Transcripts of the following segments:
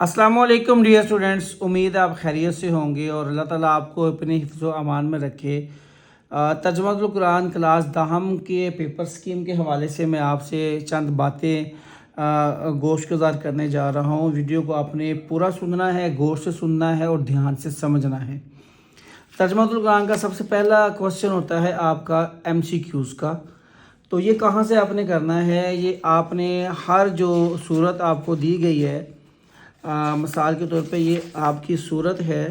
अस्सलाम वालेकुम dear students, उम्मीद है आप खैरियत से होंगे और अल्लाह ताला आपको अपने हिफ्ज़ व अमान में रखे। तर्जुमातुल कुरान क्लास दहम के पेपर स्कीम के हवाले से मैं आपसे चंद बातें गोश्त गुजार करने जा रहा हूँ। वीडियो को आपने पूरा सुनना है, गौर से सुनना है और ध्यान से समझना है। तर्जुमातुल कुरान का सबसे पहला क्वेश्चन होता है आपका MCQs का। तो ये कहाँ से आपने करना है, ये आपने हर जो सूरत आपको दी गई है, मिसाल के तौर पे ये आपकी सूरत है,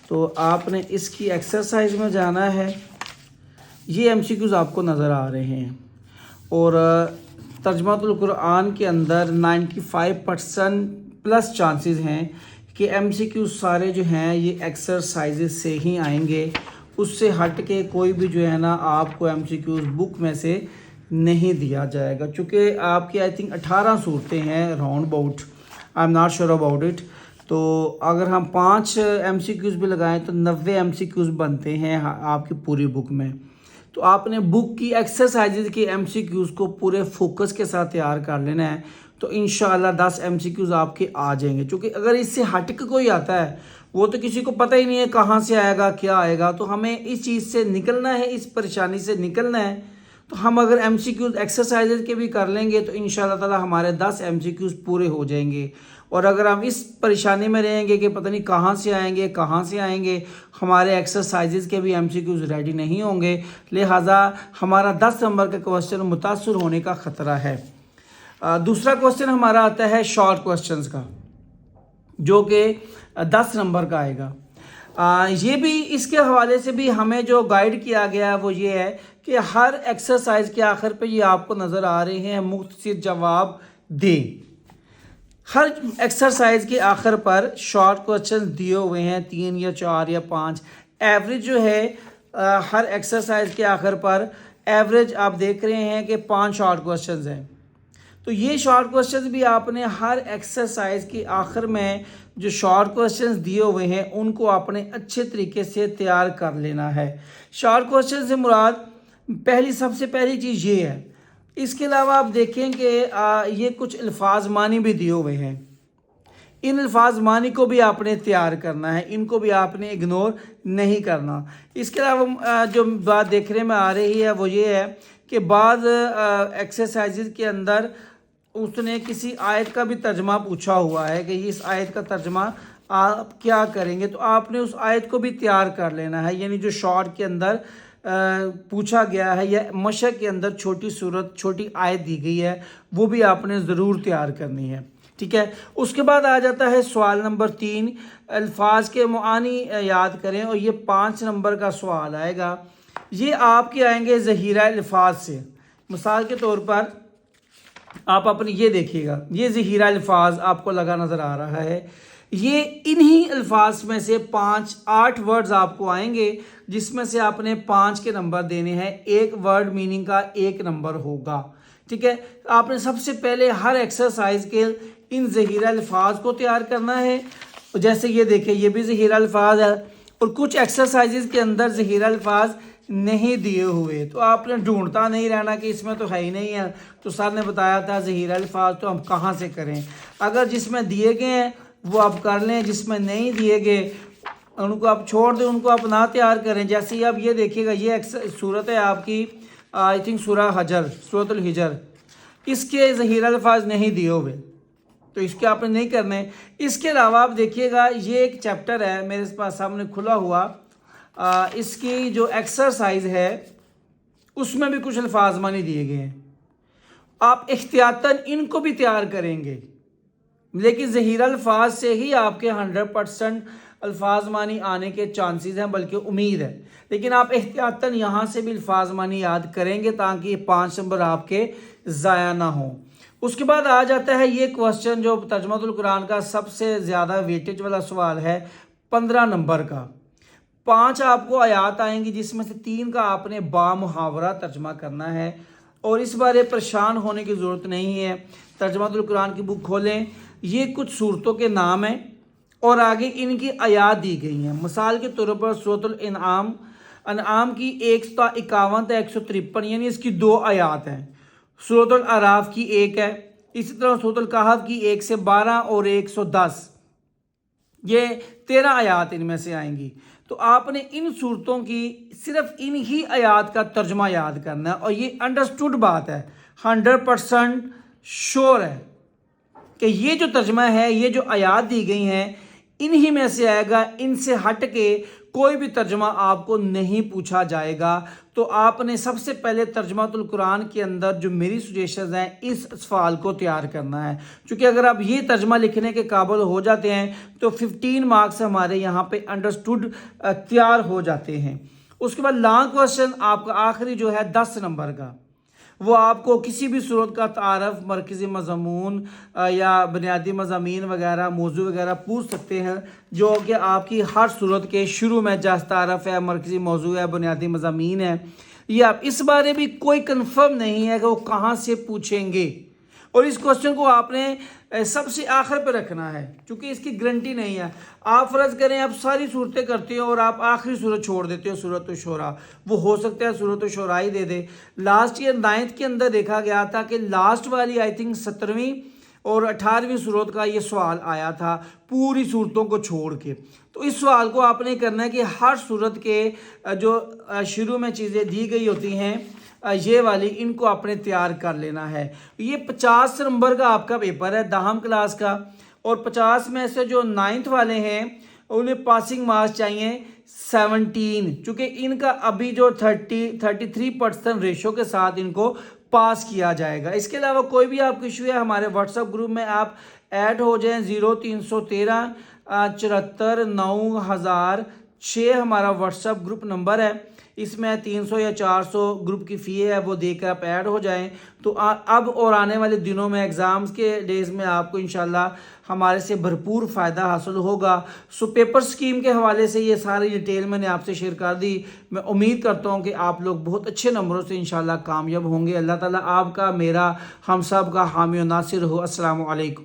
तो आपने इसकी एक्सरसाइज में जाना है। ये MCQs आपको नज़र आ रहे हैं और तर्जुमातुल कुरान के अंदर 95% प्लस चांसेस हैं कि MCQs सारे जो हैं ये एक्सरसाइजेस से ही आएंगे। उससे हट के कोई भी जो है ना आपको MCQs बुक में से नहीं दिया जाएगा, चूँकि आपकी आई थिंक 18 सूरतें हैं round about, I am not sure about it. तो अगर हम 5 MCQs भी लगाएं तो 90 MCQs बनते हैं आपकी पूरी बुक में। तो आपने बुक की एक्सरसाइजेज की MCQs को पूरे फोकस के साथ तैयार कर लेना है, तो इंशाल्लाह 10 MCQs आपके आ जाएंगे। क्योंकि अगर इससे हट के कोई आता है, वो तो किसी को पता ही नहीं है कहाँ से आएगा, क्या आएगा। तो हमें इस चीज़ से निकलना है, इस परेशानी से निकलना है। तो हम अगर MCQs एक्सरसाइजेज के भी कर लेंगे तो इंशाल्लाह ताला हमारे 10 MCQs पूरे हो जाएंगे। और अगर हम इस परेशानी में रहेंगे कि पता नहीं कहाँ से आएंगे, हमारे एक्सरसाइजेज के भी MCQs रेडी नहीं होंगे, लिहाजा हमारा 10 नंबर का क्वेश्चन मुतासर होने का ख़तरा है। दूसरा क्वेश्चन हमारा आता है शॉर्ट क्वेश्चंस का, जो कि 10 नंबर का आएगा। ये भी इसके हवाले से भी हमें जो गाइड किया गया है वो ये है कि हर एक्सरसाइज के आखिर पे ये आपको नज़र आ रहे हैं मुख्तसर जवाब दें। हर एक्सरसाइज के आखिर पर शॉर्ट क्वेश्चन दिए हुए हैं, 3 या 4 या 5। एवरेज जो है हर एक्सरसाइज के आखिर पर एवरेज आप देख रहे हैं कि 5 शॉर्ट क्वेश्चंस हैं। तो ये शॉर्ट क्वेश्चंस भी आपने हर एक्सरसाइज के आखिर में जो शॉर्ट क्वेश्चंस दिए हुए हैं उनको आपने अच्छे तरीके से तैयार कर लेना है। शॉर्ट क्वेश्चन से मुराद सबसे पहली चीज़ ये है। इसके अलावा आप देखें कि ये कुछ अल्फाज मानी भी दिए हुए हैं। इन अल्फाज मानी को भी आपने तैयार करना है, इनको भी आपने इग्नोर नहीं करना। इसके अलावा जो बात देखने में आ रही है वो ये है कि बाद एक्सरसाइजेज के अंदर उसने किसी आयत का भी तर्जमा पूछा हुआ है कि इस आयत का तर्जमा आप क्या करेंगे, तो आपने उस आयत को भी तैयार कर लेना है। यानी जो शॉर्ट के अंदर पूछा गया है या मशक के अंदर छोटी सूरत छोटी आयत दी गई है, वो भी आपने ज़रूर तैयार करनी है। ठीक है। उसके बाद आ जाता है सवाल नंबर 3, अल्फाज के मुआनी याद करें, और ये 5 नंबर का सवाल आएगा। ये आपके आएंगे ज़हीरा अल्फाज से। मिसाल के तौर पर आप अपने ये देखिएगा, ये ज़हीरा अल्फाज आपको लगा नज़र आ रहा है। ये इन्हीं अल्फाज में से 8 वर्ड्स आपको आएंगे, जिसमें से आपने 5 के नंबर देने हैं। एक वर्ड मीनिंग का 1 नंबर होगा। ठीक है। आपने सबसे पहले हर एक्सरसाइज के इन ज़हीरा अल्फाज को तैयार करना है। जैसे ये देखें, ये भी ज़हीरा अल्फाज है और कुछ एक्सरसाइजेज के अंदर ज़हीरा अल्फाज नहीं दिए हुए, तो आपने ढूंढता नहीं रहना कि इसमें तो है ही नहीं है। तो सर ने बताया था ज़हीरा अल्फाज, तो हम कहाँ से करें। अगर जिसमें दिए गए हैं वो आप कर लें, जिसमें नहीं दिए गए उनको आप छोड़ दें, उनको आप ना तैयार करें। जैसे ही आप ये देखिएगा, ये सूरत है आपकी आई थिंक सूरतुल हिजर, इसके ज़हीरा अल्फाज नहीं दिए हुए, तो इसके आपने नहीं करने। इसके अलावा आप देखिएगा, ये एक चैप्टर है मेरे पास सामने खुला हुआ, इसकी जो एक्सरसाइज है उसमें भी कुछ अल्फाज मानी दिए गए हैं। आप एहतियातन इनको भी तैयार करेंगे, लेकिन ज़हीरा अल्फाज से ही आपके 100% अल्फाज मानी आने के चांसेस हैं, बल्कि उम्मीद है। लेकिन आप एहतियातन यहाँ से भी अल्फाज मानी याद करेंगे ताकि 5 नंबर आपके ज़ाया ना हो। उसके बाद आ जाता है ये क्वेश्चन जो तर्जुमातुल कुरान का सबसे ज़्यादा वेटेज वाला सवाल है, 15 नंबर का। 5 आपको आयात आएंगी, जिसमें से 3 का आपने बामुहावरा तर्जमा करना है। और इस बारे परेशान होने की ज़रूरत नहीं है। तर्जुमातुल कुरान की बुक खोलें, ये कुछ सूरतों के नाम हैं और आगे इनकी आयात दी गई हैं। मिसाल के तौर पर सूरतुल अनआम की 151 से 153, यानी इसकी 2 आयात हैं। सूरतुल अराफ की 1 है। इसी तरह सूरतुल कहफ की 1 से 12 और 110, یہ 13 آیات ان میں سے آئیں گی. تو آپ نے ان صورتوں کی صرف ان ہی آیات کا ترجمہ یاد کرنا ہے، اور یہ انڈرسٹوڈ بات ہے، 100% شور ہے کہ یہ جو ترجمہ ہے، یہ جو آیات دی گئی ہیں انہی میں سے آئے گا. ان سے ہٹ کے کوئی بھی ترجمہ آپ کو نہیں پوچھا جائے گا. تو آپ نے سب سے پہلے ترجمہ القرآن کے اندر جو میری سجیشنز ہیں اس سوال کو تیار کرنا ہے، چونکہ اگر آپ یہ ترجمہ لکھنے کے قابل ہو جاتے ہیں تو 15 مارکس ہمارے یہاں پہ انڈرسٹوڈ تیار ہو جاتے ہیں. اس کے بعد لانگ کوشچن آپ کا آخری جو ہے 10 نمبر کا، وہ آپ کو کسی بھی صورت کا تعارف، مرکزی مضمون یا بنیادی مضامین وغیرہ، موضوع وغیرہ پوچھ سکتے ہیں، جو کہ آپ کی ہر صورت کے شروع میں جیسے تعارف ہے، مرکزی موضوع ہے، بنیادی مضامین ہے. یہ آپ اس بارے بھی کوئی کنفرم نہیں ہے کہ وہ کہاں سے پوچھیں گے، اور اس کوشچن کو آپ نے سب سے آخر پہ رکھنا ہے کیونکہ اس کی گارنٹی نہیں ہے. آپ فرض کریں آپ ساری صورتیں کرتے ہو اور آپ آخری صورت چھوڑ دیتے ہو، صورت الشورى، وہ ہو سکتا ہے صورت الشورى ہی دے دے. لاسٹ ایئر 9th کے اندر دیکھا گیا تھا کہ لاسٹ والی آئی تھنک 17ویں اور 18ویں صورت کا یہ سوال آیا تھا پوری صورتوں کو چھوڑ کے. تو اس سوال کو آپ نے کرنا ہے کہ ہر صورت کے جو شروع میں چیزیں دی گئی ہوتی ہیں یہ والی، ان کو آپ نے تیار کر لینا ہے. یہ 50 نمبر کا آپ کا پیپر ہے 10 کلاس کا، اور 50 میں سے جو 9th والے ہیں انہیں پاسنگ مارکس چاہیے 17، چونکہ ان کا ابھی جو 33% ریشو کے ساتھ ان کو پاس کیا جائے گا. اس کے علاوہ کوئی بھی آپ کو ایشو ہے ہمارے واٹس ایپ گروپ میں آپ ایڈ ہو جائیں. 0313 74 9006 ہمارا واٹس ایپ گروپ نمبر ہے. اس میں 300 یا 400 گروپ کی فی ہے، وہ دے کر آپ ایڈ ہو جائیں. تو اب اور آنے والے دنوں میں ایگزامز کے ڈیز میں آپ کو انشاءاللہ ہمارے سے بھرپور فائدہ حاصل ہوگا. سو پیپر سکیم کے حوالے سے یہ ساری ڈیٹیل میں نے آپ سے شیئر کر دی. میں امید کرتا ہوں کہ آپ لوگ بہت اچھے نمبروں سے انشاءاللہ کامیاب ہوں گے. اللہ تعالیٰ آپ کا، میرا، ہم سب کا حامی و ناصر ہو. السلام علیکم.